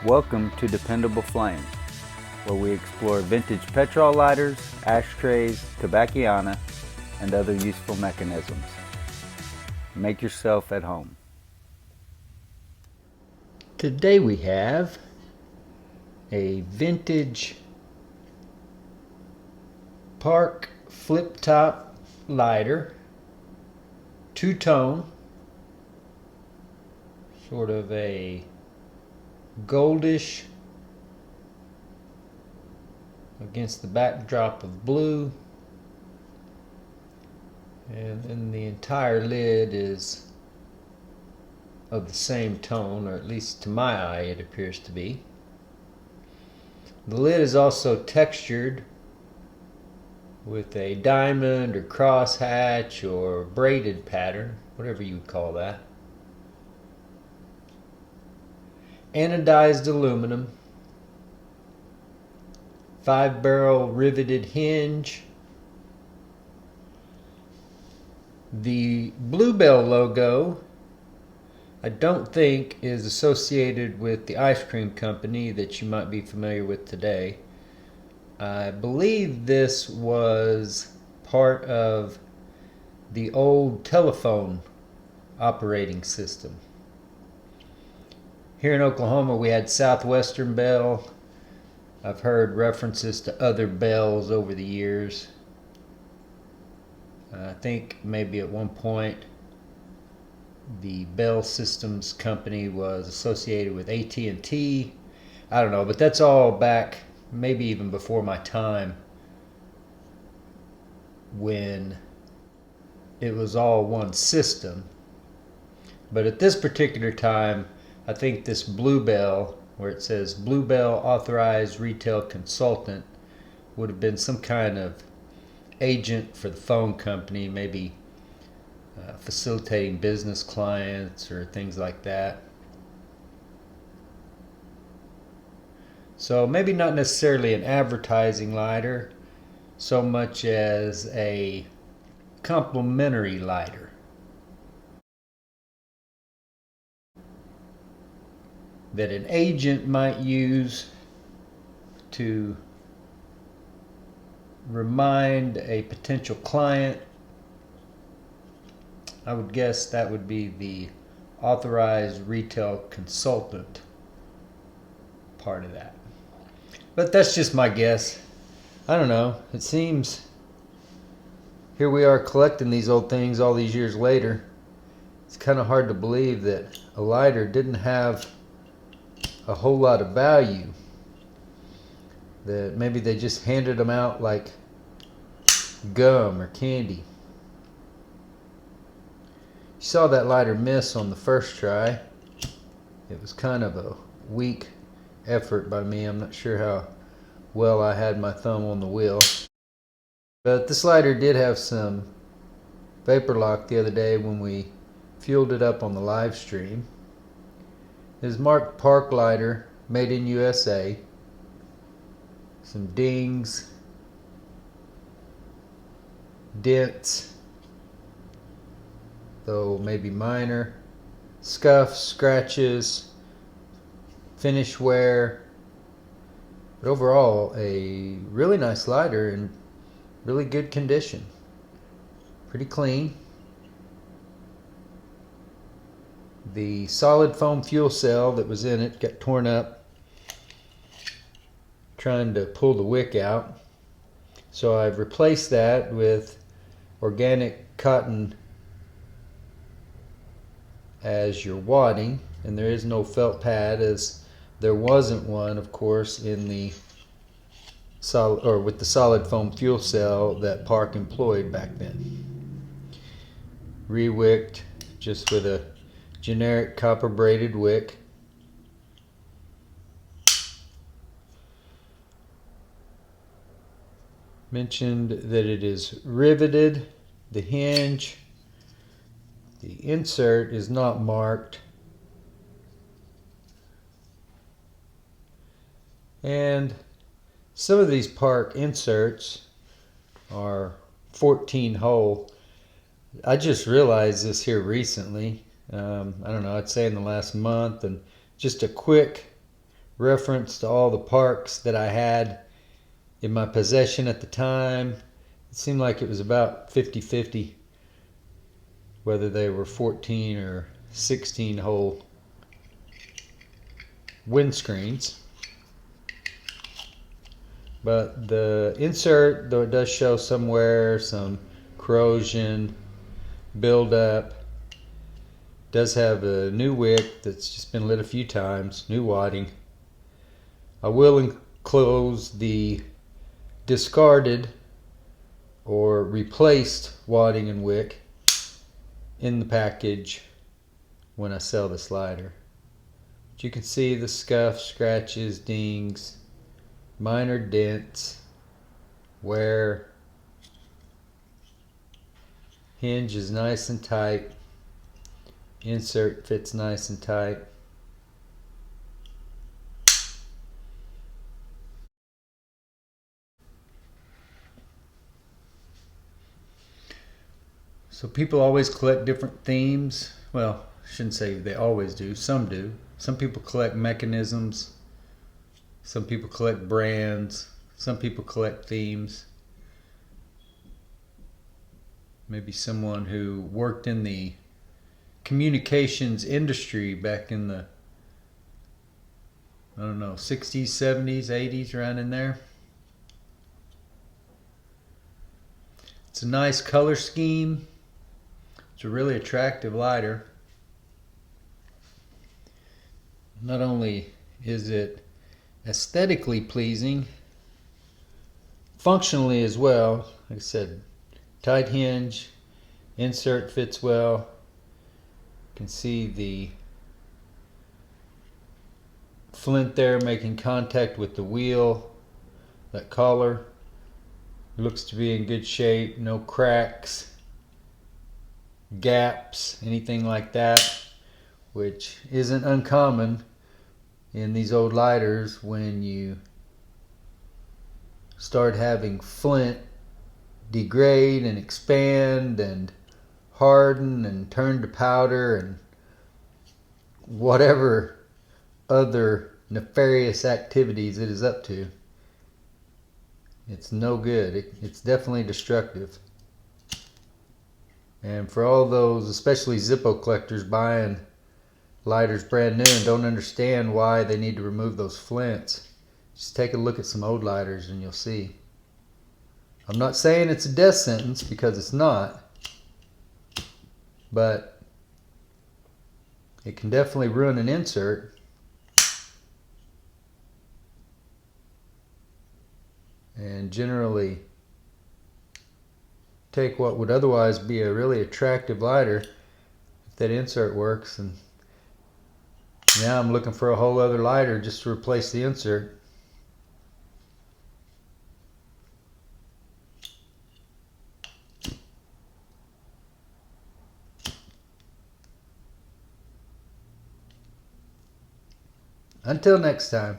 Welcome to Dependable Flame, where we explore vintage petrol lighters, ashtrays, tobacconiana, and other useful mechanisms. Make yourself at home. Today we have a vintage Park flip-top lighter, two-tone, sort of a goldish against the backdrop of blue, and then the entire lid is of the same tone, or at least to my eye it appears to be. The lid is also textured with a diamond or crosshatch or braided pattern, whatever you would call that. Anodized aluminum, 5-barrel riveted hinge. The Bluebell logo I don't think is associated with the ice cream company that you might be familiar with today. I believe this was part of the old telephone operating system. Here in Oklahoma we had Southwestern Bell. I've heard references to other bells over the years. I think maybe at one point the Bell Systems company was associated with AT&T. I don't know, but that's all back maybe even before my time, when it was all one system. But at this particular time, I think this Bluebell, where it says Bluebell Authorized Retail Consultant, would have been some kind of agent for the phone company, maybe facilitating business clients or things like that. So maybe not necessarily an advertising lighter so much as a complimentary lighter that an agent might use to remind a potential client. I would guess that would be the authorized retail consultant part of that. But that's just my guess. I don't know. It seems here we are collecting these old things all these years later. It's kind of hard to believe that a lighter didn't have a whole lot of value. That maybe they just handed them out like gum or candy. You saw that lighter miss on the first try. It was kind of a weak effort by me. I'm not sure how well I had my thumb on the wheel. But this lighter did have some vapor lock the other day when we fueled it up on the live stream. It is marked Park lighter, made in USA. Some dings, dents, though maybe minor, scuffs, scratches, finish wear. But overall, a really nice lighter in really good condition. Pretty clean. The solid foam fuel cell that was in it got torn up trying to pull the wick out. So I've replaced that with organic cotton as your wadding, and there is no felt pad, as there wasn't one, of course, in the solid or with the solid foam fuel cell that Park employed back then. Rewicked just with a generic copper braided wick. Mentioned that it is riveted, the hinge. The insert is not marked. And some of these Park inserts are 14 hole. I just realized this here recently. I don't know, I'd say in the last month, and just a quick reference to all the parks that I had in my possession at the time. It seemed like it was about 50-50 whether they were 14 or 16 hole windscreens. But the insert, though it does show somewhere some corrosion buildup, does have a new wick that's just been lit a few times, new wadding. I will enclose the discarded or replaced wadding and wick in the package when I sell this lighter. But you can see the scuffs, scratches, dings, minor dents, wear. Hinge is nice and tight. Insert fits nice and tight. So people always collect different themes. Well, I shouldn't say they always do. Some do. Some people collect mechanisms. Some people collect brands. Some people collect themes. Maybe someone who worked in the communications industry back in the, I don't know, 60s, 70s, 80s, around in there. It's a nice color scheme. It's a really attractive lighter. Not only is it aesthetically pleasing, functionally as well. Like I said, tight hinge, insert fits well. You can see the flint there making contact with the wheel. That collar looks to be in good shape, no cracks, gaps, anything like that, which isn't uncommon in these old lighters when you start having flint degrade and expand and harden and turn to powder and whatever other nefarious activities it is up to. It's no good. It's definitely destructive. And for all those, especially Zippo collectors, buying lighters brand new and don't understand why they need to remove those flints, just take a look at some old lighters and you'll see. I'm not saying it's a death sentence, because it's not, but it can definitely ruin an insert. And generally take what would otherwise be a really attractive lighter if that insert works, and now I'm looking for a whole other lighter just to replace the insert. Until next time.